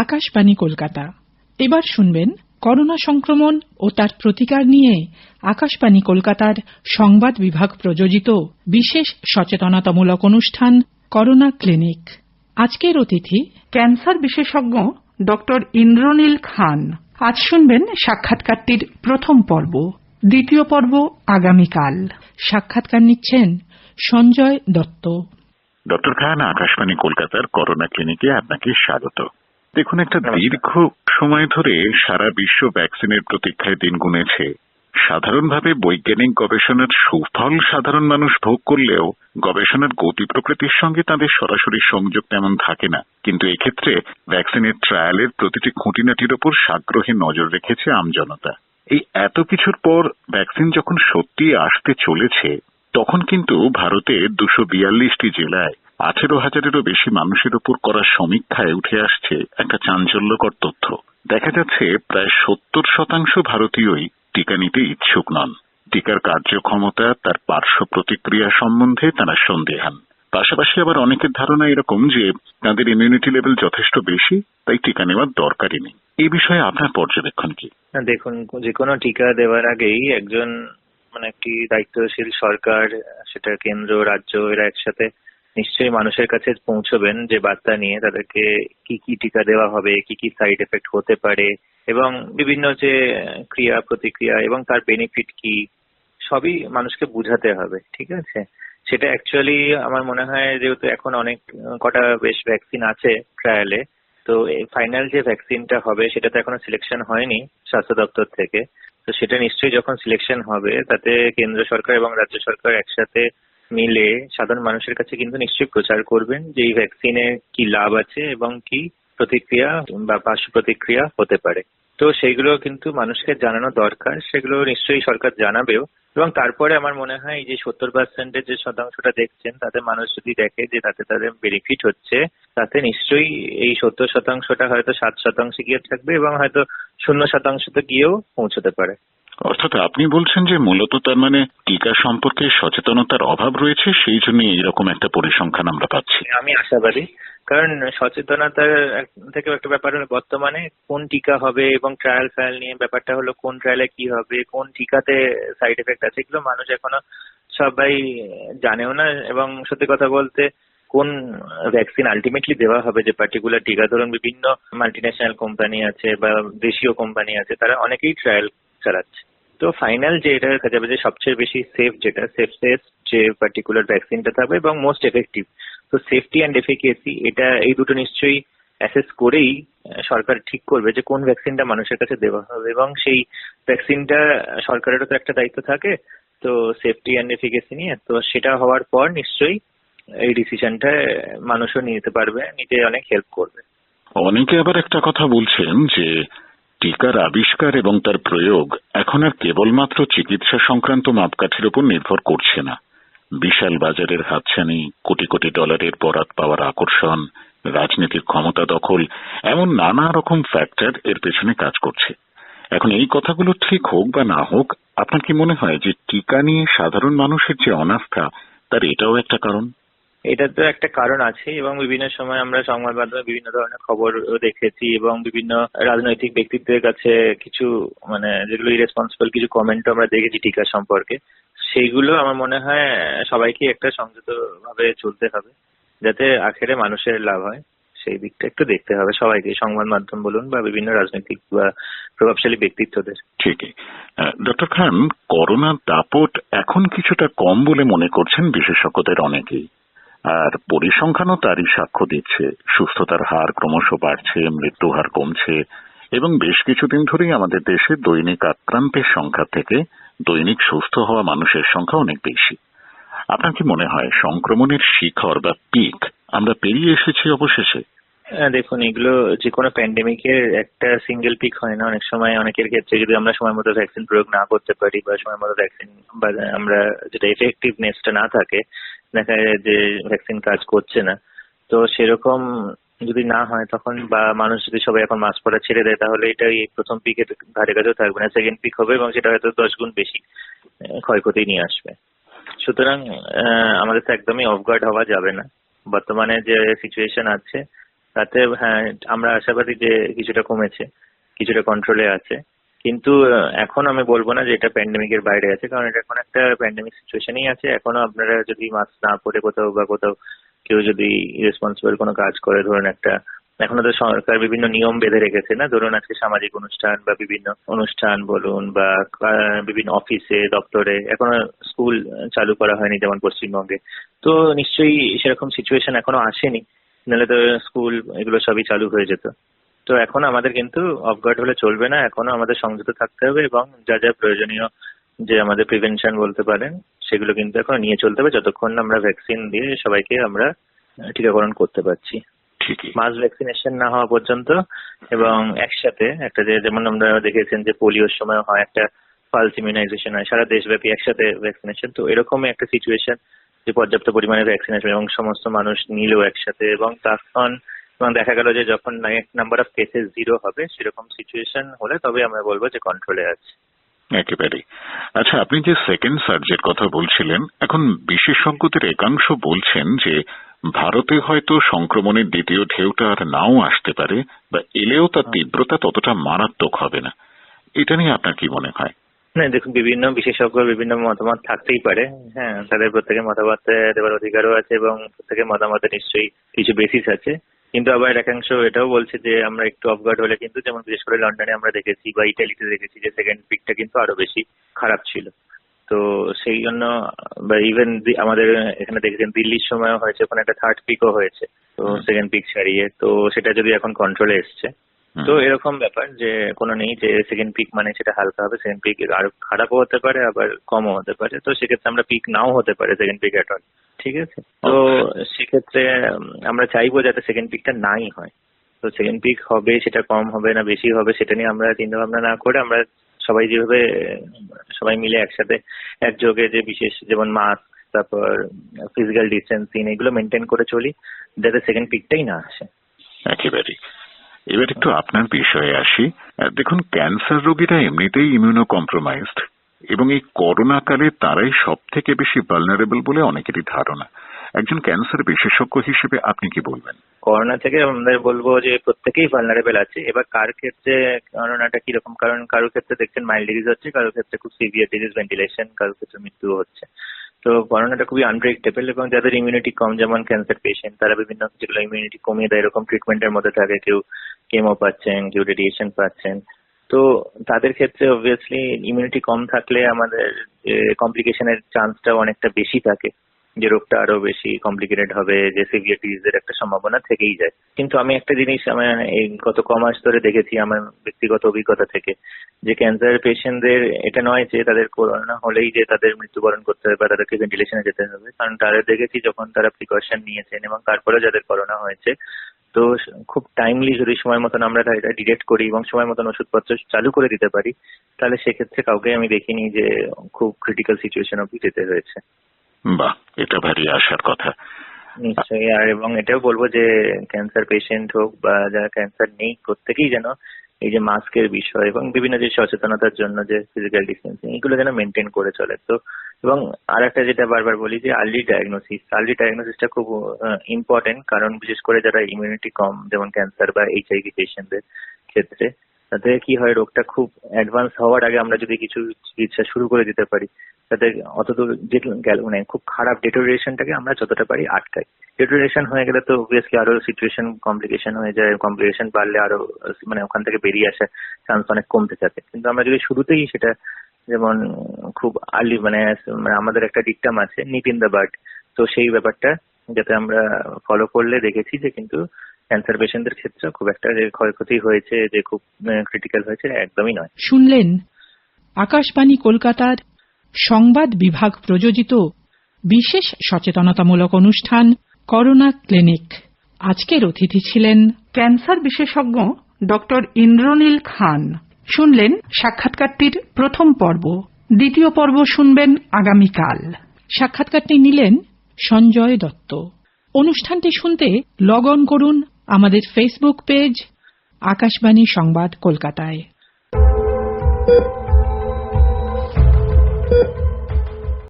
আকাশবাণী কলকাতা। এবার শুনবেন করোনা সংক্রমণ ও তার প্রতিকার নিয়ে আকাশবাণী কলকাতার সংবাদ বিভাগ প্রযোজিত বিশেষ সচেতনতামূলক অনুষ্ঠান করোনা ক্লিনিক। আজকের অতিথি ক্যান্সার বিশেষজ্ঞ ডক্টর ইন্দ্রনীল খান। আজ শুনবেন সাক্ষাৎকারটির প্রথম পর্ব। দ্বিতীয় পর্ব আগামীকাল। সাক্ষাৎকার নিচ্ছেন সঞ্জয় দত্ত। ডক্টর খান, আকাশবাণী কলকাতার করোনা ক্লিনিকে আপনাকে স্বাগত। দেখুন, একটা দীর্ঘ সময় ধরে সারা বিশ্ব ভ্যাকসিনের প্রতীক্ষায় দিন গুনেছে। সাধারণভাবে বৈজ্ঞানিক গবেষণার সুফল সাধারণ মানুষ ভোগ করলেও গবেষণার গতি প্রকৃতির সঙ্গে তাদের সরাসরি সংযোগ তেমন থাকে না। কিন্তু এক্ষেত্রে ভ্যাকসিনের ট্রায়ালের প্রতিটি খুঁটিনাটির ওপর সাগ্রহে নজর রেখেছে আমজনতা। এই এত কিছুর পর ভ্যাকসিন যখন সত্যি আসতে চলেছে, তখন কিন্তু ভারতে 242টি জেলায় 18,000-এরও বেশি মানুষের উপর করা সমীক্ষায় উঠে আসছে একটা চাঞ্চল্যকর তথ্য। দেখা যাচ্ছে প্রায় 70% ভারতীয়ই টিকা নিতে ইচ্ছুক নন। টিকার কার্যক্ষমতা, তার পার্শ্ব প্রতিক্রিয়া সম্বন্ধে তারা সন্দেহান। পাশাপাশি আবার অনেকের ধারণা এরকম যে তাদের ইমিউনিটি লেভেল যথেষ্ট বেশি, তাই টিকা নেওয়ার দরকারই নেই। এই বিষয়ে আপনার পর্যবেক্ষণ কি? দেখুন, যে কোনো টিকা দেওয়ার আগেই একজন একটি দায়িত্বশীল সরকার, সেটা কেন্দ্র, রাজ্য, এরা একসাথে নিশ্চয়ই মানুষের কাছে পৌঁছবেন যে বার্তা নিয়ে তাদেরকে কি কি টিকা দেওয়া হবে, কি কি সাইড এফেক্ট হতে পারে এবং বিভিন্ন যে ক্রিয়া প্রতিক্রিয়া এবং তার বেনিফিট কি, সবই মানুষকে বুঝাতে হবে। ঠিক আছে, সেটা অ্যাকচুয়ালি আমার মনে হয়, যেহেতু এখন অনেক কটা বেশ ভ্যাকসিন আছে ট্রায়ালে, তো ফাইনাল যে ভ্যাকসিনটা হবে সেটা তো এখনো সিলেকশন হয়নি স্বাস্থ্য দপ্তর থেকে। তো সেটা নিশ্চয়ই যখন সিলেকশন হবে, তাতে কেন্দ্র সরকার এবং রাজ্য সরকার একসাথে মিলে সাধারণ মানুষের কাছে কিন্তু নিশ্চয়ই প্রচার করবেন যে এই ভ্যাকসিনে কি লাভ আছে এবং কি প্রতিক্রিয়া বা পার্শ্ব প্রতিক্রিয়া হতে পারে। তো সেইগুলো কিন্তু মানুষকে জানানো দরকার, সেগুলো নিশ্চয়ই সরকার জানাবেও। এবং তারপরে আমার মনে হয় যে 70%-এর যে শতাংশটা দেখছেন, তাতে মানুষ যদি দেখে যে তাতে তাদের বেনিফিট হচ্ছে, তাতে নিশ্চয়ই এই 70%টা হয়তো 7% গিয়ে থাকবে এবং হয়তো 0% গিয়েও পৌঁছতে পারে। অর্থাৎ আপনি বলছেন যে মূলত তার মানে টিকা সম্পর্কে সচেতনতার অভাব রয়েছে, সেই জন্য এইরকম একটা পরিসংখ্যান আমরা পাচ্ছি। আমি আশাবাদী, কারণ সচেতনতার থেকে একটা ব্যাপার হলো বর্তমানে কোন টিকা হবে এবং ট্রায়াল নিয়ে ব্যাপারটা হলো কোন ট্রায়ালে কি হবে, কোন টিকাতে সাইড এফেক্ট আছে, এগুলো মানুষ এখনো সবাই জানেও না। এবং সত্যি কথা বলতে, কোন ভ্যাকসিন আলটিমেটলি দেওয়া হবে, যে পার্টিকুলার টিকা, ধরুন বিভিন্ন মাল্টিন্যাশনাল কোম্পানি আছে বা দেশীয় কোম্পানি আছে, তারা অনেকেই ট্রায়াল চালাচ্ছে। তো ফাইনাল যে এটা দেখা যাবে যে সবচেয়ে বেশি সেফ, যেটা সেফেস্ট যে পার্টিকুলার ভ্যাকসিনটা থাকবে এবং মোস্ট এফেক্টিভ। তো সেফটি অ্যান্ড এফিকেসি, এটা এই দুটো নিশ্চয়ই অ্যাসেস করেই সরকার ঠিক করবে যে কোন ভ্যাকসিনটা মানুষের কাছে দেওয়া হবে, এবং সেই ভ্যাকসিনটা সরকারেরও তো একটা দায়িত্ব থাকে তো সেফটি অ্যান্ড এফিকেসি নিয়ে। তো সেটা হওয়ার পর নিশ্চয়ই এই ডিসিশনটা মানুষও নিতে পারবে, নিজে অনেক হেল্প করবে। অনেকে আবার একটা কথা বলছেন যে টিকার আবিষ্কার এবং তার প্রয়োগ এখন আর কেবলমাত্র চিকিৎসা সংক্রান্ত মাপকাঠির উপর নির্ভর করছে না। বিশাল বাজারের হাতছানি, কোটি কোটি ডলারের বরাত পাওয়ার আকর্ষণ, রাজনৈতিক ক্ষমতা দখল, এমন নানা রকম ফ্যাক্টর এর পেছনে কাজ করছে। এখন এই কথাগুলো ঠিক হোক বা না হোক, আপনার কি মনে হয় যে টিকা নিয়ে সাধারণ মানুষের যে অনাস্থা, তার এটাও একটা কারণ? এটা তো একটা কারণ আছে, এবং বিভিন্ন সময় আমরা সংবাদ মাধ্যমে বিভিন্ন ধরনের খবর দেখেছি এবং বিভিন্ন রাজনৈতিক ব্যক্তিত্বের কাছে কিছু যেগুলো ইরেসপন্সিবল কিছু কমেন্টও আমরা দেখেছি টিকা সম্পর্কে। সেইগুলো আমার মনে হয় সবাইকে একটা সংযত ভাবে চলতে হবে, যাতে আখেরে মানুষের লাভ হয়। সেই দিকটা একটু দেখতে হবে সবাইকে, সংবাদ মাধ্যম বলুন বা বিভিন্ন রাজনৈতিক বা প্রভাবশালী ব্যক্তিত্বদের। ঠিকই। ডক্টর খান, করোনার দাপট এখন কিছুটা কম বলে মনে করছেন বিশেষজ্ঞদের অনেকেই, আর পরিসংখ্যানও তারই সাক্ষ্য দিচ্ছে। সুস্থতার হার ক্রমশ বাড়ছে, মৃত্যু হার কমছে, এবং বেশ কিছুদিন ধরেই আমাদের দেশে দৈনিক আক্রান্তের সংখ্যা থেকে দৈনিক সুস্থ হওয়া মানুষের সংখ্যা অনেক বেশি। আপনার কি মনে হয় সংক্রমণের শিখর বা পিক আমরা পেরিয়ে এসেছি অবশেষে? দেখুন, এগুলো যে কোনো প্যান্ডেমিকের একটা সিঙ্গেল পিক হয় না। অনেক সময় অনেকের ক্ষেত্রে যদি আমরা সময় মতো ভ্যাকসিন প্রয়োগ না করতে পারি বা সময় মতো ভ্যাকসিন বা আমরা যেটা এফেক্টিভনেসটা না থাকে, দেখা যায় যে ভ্যাকসিন কাজ করছে না। তো সেরকম যদি না হয় তখন, বা মানুষ যদি সবাই এখন মাস্ক পরা ছেড়ে দেয়, তাহলে এটা এই প্রথম পিকের ধারে কাছেও থাকবে না, সেকেন্ড পিক হবে এবং সেটা হয়তো 10 গুণ বেশি ক্ষয়ক্ষতি নিয়ে আসবে। সুতরাং আমাদের তো একদমই অফগার্ড হওয়া যাবে না। বর্তমানে যে সিচুয়েশন আছে তাতে হ্যাঁ আমরা আশাবাদী যে কিছুটা কমেছে, কিছুটা কন্ট্রোলে আছে, কিন্তু এখন আমি বলবো না যে এটা প্যান্ডেমিকের বাইরে আছে, কারণ এটা এখন একটা প্যান্ডেমিক সিচুয়েশনই আছে। এখনো আপনারা যদি মাস্ক না পরে কোথাও কেউ যদি ইরেসপন্সিবল কোনো কাজ করে, ধরুন একটা এখনো তো সরকার বিভিন্ন নিয়ম বেঁধে রেখেছে না, ধরুন আজকে সামাজিক অনুষ্ঠান বা বিভিন্ন অনুষ্ঠান বলুন বা বিভিন্ন অফিসে দপ্তরে, এখনো স্কুল চালু করা হয়নি যেমন পশ্চিমবঙ্গে। তো নিশ্চয়ই সেরকম সিচুয়েশন এখনো আসেনি, নাহলে তো স্কুল এগুলো সবই চালু হয়ে যেত। তো এখন আমাদের কিন্তু অফগার্ড হলে চলবে না, এখনো আমাদের সংযত থাকতে হবে এবং যা যা প্রয়োজনীয় যে আমাদের প্রিভেনশন বলতে পারেন সেগুলো কিন্তু এখন নিয়ে চলতে হবে, যতক্ষণ না আমরা ভ্যাকসিন দিয়ে সবাইকে আমরা টিকাকরণ করতে পারছি। মাস ভ্যাকসিনেশন না হওয়া পর্যন্ত এবং একসাথে একটা যেমন আমরা দেখেছেন যে পোলিওর সময় হয় একটা পালস ইমিউনাইজেশন হয় সারা দেশব্যাপী একসাথে ভ্যাকসিনেশন, তো এরকমই একটা সিচুয়েশন যে পর্যাপ্ত পরিমাণে ভ্যাকসিনেশন এবং সমস্ত মানুষ নিল একসাথে, এবং তখন এবং দেখা গেল যে যখন নাম্বার অফ কেসেস 0 হবে সেরকম সিচুয়েশন হলে তবে আমরা বলবো যে কন্ট্রোলে আছে। একেবারে। আচ্ছা, আপনি যে সেকেন্ড সার্জের কথা বলছিলেন, এখন বিশেষজ্ঞদের একাংশ বলছেন যে ভারতে হয়তো সংক্রমণের দ্বিতীয় ঢেউটা আর নাও আসতে পারে, বা এলেও তার তীব্রতা ততটা মারাত্মক হবে না। এটা নিয়ে আপনার কি মনে হয়? না দেখুন, বিভিন্ন বিশেষজ্ঞ বিভিন্ন মতামত থাকতেই পারে, হ্যাঁ তাদের প্রত্যেকের মতামত দেওয়ার অধিকারও আছে এবং প্রত্যেকের মতামতে নিশ্চয়ই কিছু বেসিস আছে, কিন্তু আবার একাংশ এটাও বলছে যে আমরা একটু অফগার্ড হলে কিন্তু, যেমন বিশেষ করে লন্ডনে আমরা দেখেছি বা ইটালিতে দেখেছি যে সেকেন্ড পিকটা কিন্তু আরো বেশি খারাপ ছিল। তো সেই জন্য বা ইভেন আমাদের এখানে দেখেছেন দিল্লির সময়ও হয়েছে, ওখানে একটা থার্ড পিকও হয়েছে, তো সেকেন্ড পিক ছাড়িয়ে, তো সেটা যদি এখন কন্ট্রোলে এসছে, তো এরকম ব্যাপার যে কোনো নেই যে সেকেন্ড পিক মানে সেটা হালকা হবে, সেকেন্ড পিক আরো খারাপও হতে পারে আবার কমও হতে পারে, তো সেক্ষেত্রে আমরা পিক নাও হতে পারে সেকেন্ড পিক অ্যাট অল, ঠিক আছে। তো সেক্ষেত্রে আমরা চাইবো যাতে সেকেন্ড পিকটা নাই হয়। তো সেকেন্ড পিক হবে সেটা কম হবে না বেশি হবে সেটা নিয়ে আমরা চিন্তা ভাবনা না করে আমরা সবাই যেভাবে সবাই মিলে একসাথে একযোগে যে বিশেষ যেমন মাস্ক, তারপর ফিজিক্যাল ডিস্টেন্সিং এগুলো মেনটেন করে চলি যাতে সেকেন্ড পিকটাই না আসে। একেবারে। এবার একটু আপনার বিষয়ে আসি। দেখুন, ক্যান্সার রোগীরা এমনিতেই ইমিউনো কম্প্রোমাইজড এবং এই করোনা কালে তারাই সব থেকে বেশি ভালনারেবল বলে অনেকেরই ধারণা। একজন ক্যান্সার বিশেষজ্ঞ হিসেবে আপনি কি বলবেন? করোনা থেকে আমাদের বলবো যে প্রত্যেকেই ভালনারেবল আছে। এবার কার ক্ষেত্রে করোনাটা কিরকম, কারণ কারোর ক্ষেত্রে দেখছেন মাইল্ড ডিজিজ হচ্ছে, কারোর ক্ষেত্রে খুব সিভিয়ার ডিজিজ ভেন্টিলেশন, কারোর ক্ষেত্রে মৃত্যু হচ্ছে। তো করোনাটা খুবই আনপ্রেডিক্টেবল এবং যাদের ইমিউনিটি কম যেমন ক্যান্সার পেশেন্ট তারা বিভিন্ন যেগুলো ইমিউনিটি কমিয়ে দেয় এরকম ট্রিটমেন্টের মধ্যে থাকে, কেউ কেমো পাচ্ছেন, কেউ রেডিয়েশন পাচ্ছেন। তো তাদের ক্ষেত্রে অবভিয়াসলি ইমিউনিটি কম থাকলে আমাদের কমপ্লিকেশনের চান্সটাও অনেকটা বেশি থাকে, যে রোগটা আরো বেশি কমপ্লিকেটেড হবে, যে সিভিয়ার ডিজিজের একটা সম্ভাবনা থেকেই যায়। কিন্তু আমি একটা জিনিস আমার এই গত কমাস ধরে দেখেছি আমার ব্যক্তিগত অভিজ্ঞতা থেকে, যে ক্যান্সার পেশেন্টদের এটা নয় যে তাদের করোনা হলেই যে তাদের মৃত্যুবরণ করতে হবে বা তাদেরকে ভেন্টিলেশনে যেতে হবে, কারণ তারা দেখেছি যখন তারা প্রিকশন নিয়েছেন এবং তারপরে যাদের করোনা হয়েছে, তো খুব টাইমলি যদি সময় মতন আমরা এটা ডিটেক্ট করি এবং সময় মতন ওষুধপত্র চালু করে দিতে পারি, তাহলে সেক্ষেত্রে কাউকে আমি দেখিনি যে খুব ক্রিটিক্যাল সিচুয়েশন অব্দি যেতে হয়েছে। বাহ, এটা ভারী আশার কথা। নিশ্চয়ই। আর এবং এটাও বলবো যে ক্যান্সার পেশেন্ট হোক বা যারা ক্যান্সার নেই প্রত্যেকেই যেন এই যে মাস্কের বিষয় এবং বিভিন্ন যে সচেতনতার জন্য যে ফিজিক্যাল ডিস্টেন্সিং এগুলো যেন মেনটেন করে চলে। তো এবং আর একটা যেটা বারবার বলি যে আর্লি ডায়াগনোসিসটা খুব ইম্পর্টেন্ট, কারণ বিশেষ করে যারা ইমিউনিটি কম যেমন ক্যান্সার বা এইচআইভি পেশেন্টদের ক্ষেত্রে তাতে কি হয়, রোগটা খুব অ্যাডভান্স হওয়ার আগে আমরা যদি কিছু চিকিৎসা শুরু করে দিতে পারি তাদের অতদূর মানে খুব খারাপ ডেটোরিয়েশনটাকে আমরা যতটা পারি আটকাই। ডেটোরিয়েশন হয়ে গেলে তো অবভিয়াসলি আরো সিচুয়েশন কমপ্লিকেশন হয়ে যায়, কমপ্লিকেশন বাড়লে আরো মানে ওখান থেকে বেরিয়ে আসার চান্স অনেক কমতে থাকে। কিন্তু আমরা যদি শুরুতেই সেটা যেমন খুব আর্লি মানে আমাদের একটা ডিকটাম আছে নিপ ইন দ্য বার্ড, তো সেই ব্যাপারটা যাতে আমরা ফলো করলে দেখেছি যে কিন্তু ক্যান্সার পেশেন্টদের ক্ষেত্রে খুব একটা যে ক্ষয়ক্ষতি হয়েছে যে খুব ক্রিটিক্যাল হয়েছে একদমই নয়। শুনলেন আকাশবাণী কলকাতার সংবাদ বিভাগ প্রযোজিত বিশেষ সচেতনতামূলক অনুষ্ঠান করোনা ক্লিনিক। আজকের অতিথি ছিলেন ক্যান্সার বিশেষজ্ঞ ডক্টর ইন্দ্রনীল খান। শুনলেন সাক্ষাৎকারটির প্রথম পর্ব। দ্বিতীয় পর্ব শুনবেন আগামীকাল। সাক্ষাৎকারটি নিলেন সঞ্জয় দত্ত। অনুষ্ঠানটি শুনতে লগ অন করুন আমাদের ফেসবুক পেজ আকাশবাণী সংবাদ কলকাতায়।